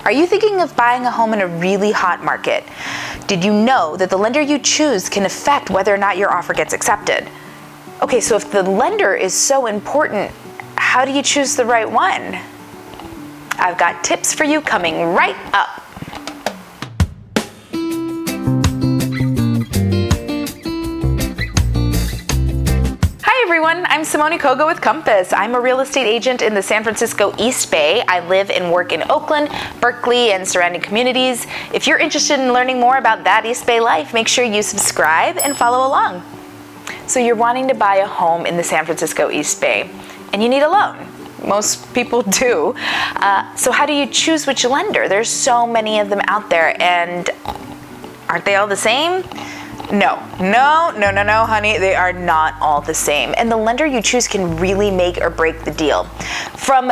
Are you thinking of buying a home in a really hot market? Did you know that the lender you choose can affect whether or not your offer gets accepted? Okay, so if the lender is so important, how do you choose the right one? I've got tips for you coming right up. Everyone, I'm Simone Koga with Compass. I'm a real estate agent in the San Francisco East Bay. I live and work in Oakland, Berkeley, and surrounding communities. If you're interested in learning more about that East Bay life, make sure you subscribe and follow along. So you're wanting to buy a home in the San Francisco East Bay, and you need a loan. Most people do. So how do you choose which lender? There's so many of them out there, and aren't they all the same? No, honey, they are not all the same. And the lender you choose can really make or break the deal. From,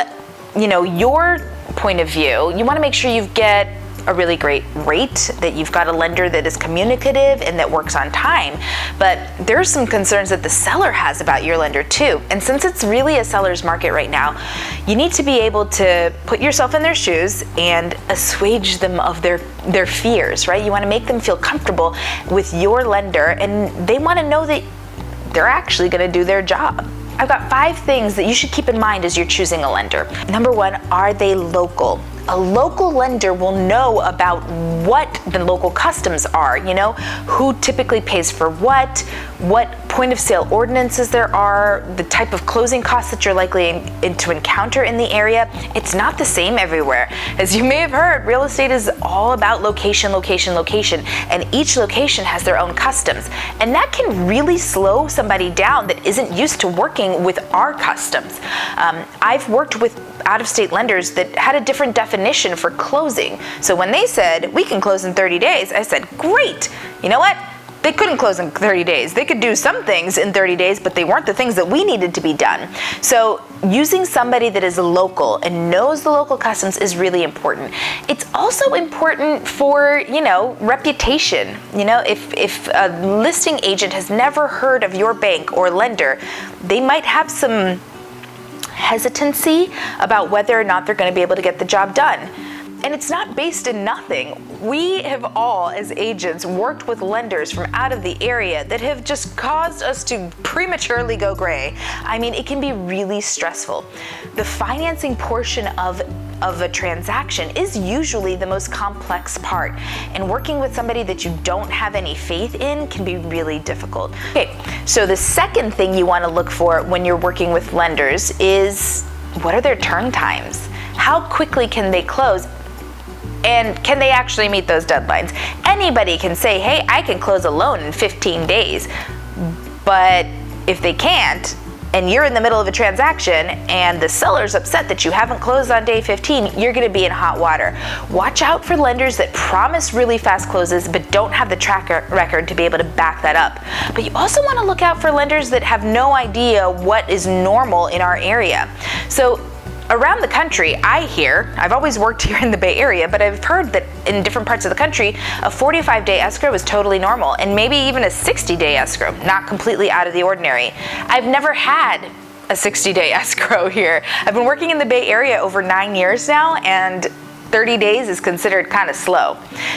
your point of view, you want to make sure you get a really great rate, that you've got a lender that is communicative and that works on time. But there's some concerns that the seller has about your lender too. And since it's really a seller's market right now, you need to be able to put yourself in their shoes and assuage them of their fears, right? You want to make them feel comfortable with your lender, and they want to know that they're actually going to do their job. I've got 5 things that you should keep in mind as you're choosing a lender. Number 1, are they local? A local lender will know about what the local customs are, who typically pays for what point of sale ordinances there are, the type of closing costs that you're likely to encounter in the area. It's not the same everywhere. As you may have heard, real estate is all about location, and each location has their own customs. And that can really slow somebody down that isn't used to working with our customs. I've worked with out-of-state lenders that had a different definition for closing. So when they said, we can close in 30 days, I said, great. You know what? They couldn't close in 30 days. They could do some things in 30 days, but they weren't the things that we needed to be done. So using somebody that is local and knows the local customs is really important. It's also important for, reputation. If a listing agent has never heard of your bank or lender, they might have some hesitancy about whether or not they're going to be able to get the job done. And it's not based in nothing. We have all, as agents, worked with lenders from out of the area that have just caused us to prematurely go gray. I mean, it can be really stressful. The financing portion of a transaction is usually the most complex part, and working with somebody that you don't have any faith in can be really difficult. Okay, so the second thing you want to look for when you're working with lenders is, what are their turn times? How quickly can they close? And can they actually meet those deadlines? Anybody can say, hey, I can close a loan in 15 days. But if they can't, and you're in the middle of a transaction and the seller's upset that you haven't closed on day 15, you're gonna be in hot water. Watch out for lenders that promise really fast closes but don't have the track record to be able to back that up. But you also wanna look out for lenders that have no idea what is normal in our area. So around the country, I've always worked here in the Bay Area, but I've heard that in different parts of the country, a 45-day escrow is totally normal, and maybe even a 60-day escrow, not completely out of the ordinary. I've never had a 60-day escrow here. I've been working in the Bay Area over 9 years now, and 30 days is considered kind of slow.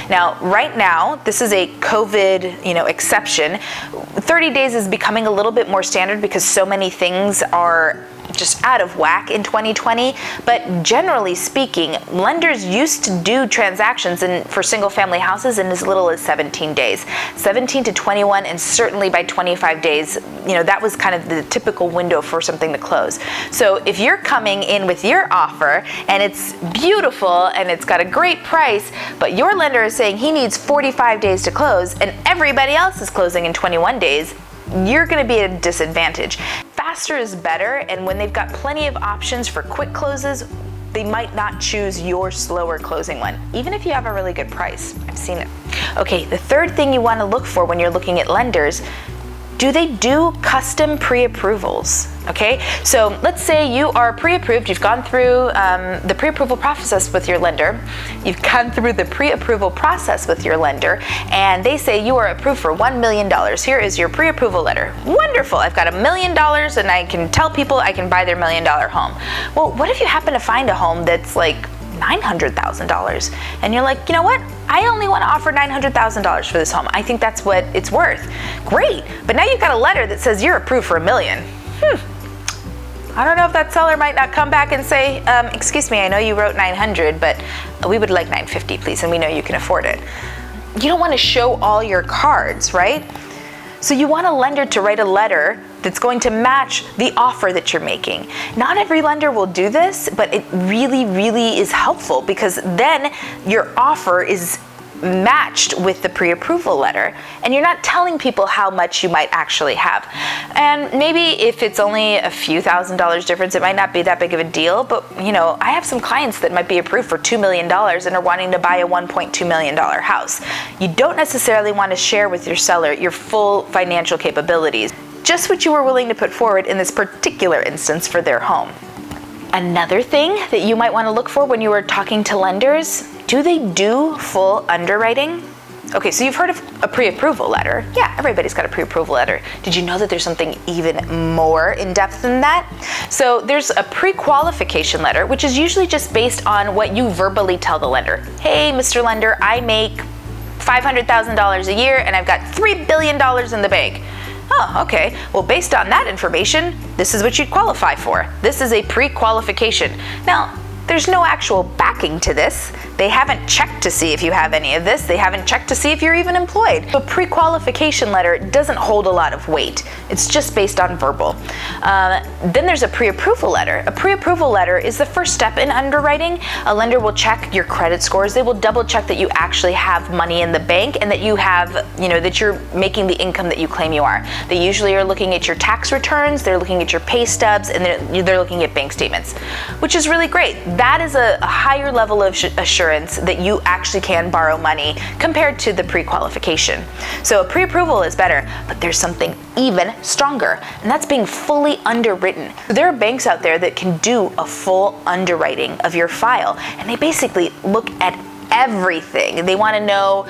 Now, right now, this is a COVID, exception. 30 days is becoming a little bit more standard because so many things are just out of whack in 2020, but generally speaking, lenders used to do transactions for single family houses in as little as 17 days. 17 to 21, and certainly by 25 days, that was kind of the typical window for something to close. So if you're coming in with your offer and it's beautiful and it's got a great price, but your lender is saying he needs 45 days to close and everybody else is closing in 21 days, you're going to be at a disadvantage. Faster is better, and when they've got plenty of options for quick closes, they might not choose your slower closing one, even if you have a really good price. I've seen it. Okay, the third thing you want to look for when you're looking at lenders, do they do custom pre-approvals? Okay, so let's say you are pre-approved, you've gone through the pre-approval process with your lender, and they say you are approved for $1 million. Here is your pre-approval letter. Wonderful, I've got $1 million and I can tell people I can buy their $1 million home. Well, what if you happen to find a home that's like $900,000. And you're like, you know what? I only want to offer $900,000 for this home. I think that's what it's worth. Great. But now you've got a letter that says you're approved for $1 million. I don't know if that seller might not come back and say, excuse me, I know you wrote 900, but we would like 950, please, and we know you can afford it. You don't want to show all your cards, right? So you want a lender to write a letter that's going to match the offer that you're making. Not every lender will do this, but it really, really is helpful because then your offer is matched with the pre-approval letter, and you're not telling people how much you might actually have. And maybe if it's only a few $1,000s difference, it might not be that big of a deal, but you know, I have some clients that might be approved for $2 million and are wanting to buy a $1.2 million house. You don't necessarily want to share with your seller your full financial capabilities, just what you were willing to put forward in this particular instance for their home. Another thing that you might want to look for when you are talking to lenders, do they do full underwriting? Okay, so you've heard of a pre-approval letter. Yeah, everybody's got a pre-approval letter. Did you know that there's something even more in-depth than that? So there's a pre-qualification letter, which is usually just based on what you verbally tell the lender. Hey, Mr. Lender, I make $500,000 a year and I've got $3 billion in the bank. Oh, okay. Well, based on that information, this is what you'd qualify for. This is a pre-qualification. Now, there's no actual backing to this. They haven't checked to see if you have any of this. They haven't checked to see if you're even employed. A pre-qualification letter doesn't hold a lot of weight. It's just based on verbal. Then there's a pre-approval letter. A pre-approval letter is the first step in underwriting. A lender will check your credit scores. They will double check that you actually have money in the bank and that you have, that you're making the income that you claim you are. They usually are looking at your tax returns, they're looking at your pay stubs, and they're looking at bank statements, which is really great. That is a higher level of assurance that you actually can borrow money compared to the pre-qualification. So a pre-approval is better, but there's something even stronger, and that's being fully underwritten. There are banks out there that can do a full underwriting of your file, and they basically look at everything. They want to know,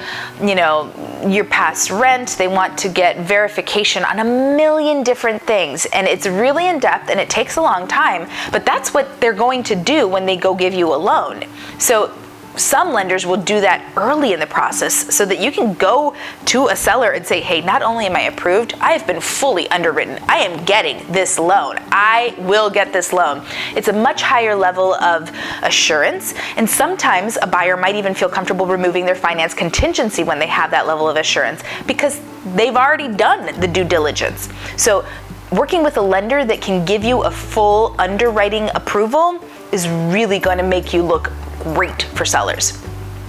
your past rent. They want to get verification on 1,000,000 different things. And it's really in depth and it takes a long time, but that's what they're going to do when they go give you a loan. So some lenders will do that early in the process so that you can go to a seller and say, hey, not only am I approved, I have been fully underwritten. I am getting this loan. I will get this loan. It's a much higher level of assurance, and sometimes a buyer might even feel comfortable removing their finance contingency when they have that level of assurance because they've already done the due diligence. So working with a lender that can give you a full underwriting approval is really going to make you look great for sellers.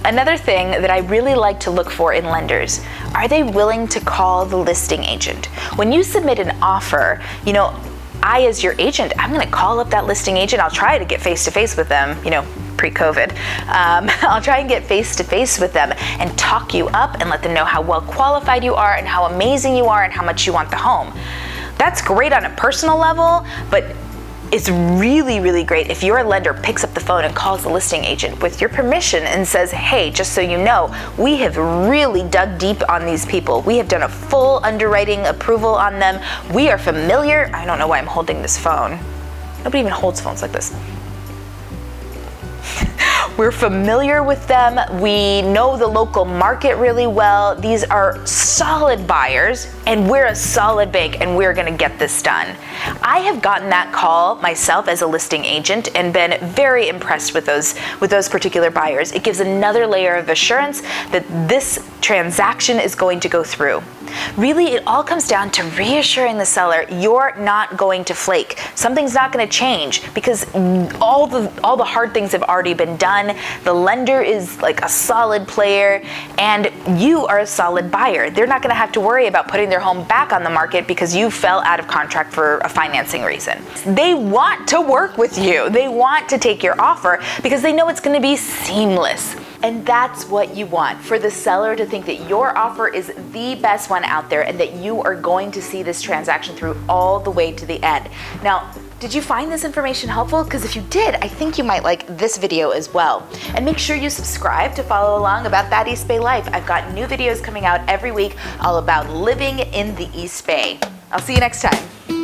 Another thing that I really like to look for in lenders, are they willing to call the listing agent? When you submit an offer, I as your agent, I'm going to call up that listing agent. I'll try to get face-to-face with them, pre-COVID. I'll try and get face-to-face with them and talk you up and let them know how well qualified you are and how amazing you are and how much you want the home. That's great on a personal level, but it's really, really great if your lender picks up the phone and calls the listing agent with your permission and says, hey, just so you know, we have really dug deep on these people. We have done a full underwriting approval on them. We are familiar. I don't know why I'm holding this phone. Nobody even holds phones like this. We're familiar with them. We know the local market really well. These are solid buyers, and we're a solid bank, and we're going to get this done. I have gotten that call myself as a listing agent and been very impressed with those particular buyers. It gives another layer of assurance that this transaction is going to go through. Really, it all comes down to reassuring the seller you're not going to flake. Something's not going to change because all the hard things have already been done. The lender is like a solid player and you are a solid buyer. They're not going to have to worry about putting their home back on the market because you fell out of contract for a financing reason. They want to work with you. They want to take your offer because they know it's going to be seamless. And that's what you want, for the seller to think that your offer is the best one out there and that you are going to see this transaction through all the way to the end. Now, did you find this information helpful? Because if you did, I think you might like this video as well. And make sure you subscribe to follow along about That East Bay Life. I've got new videos coming out every week all about living in the East Bay. I'll see you next time.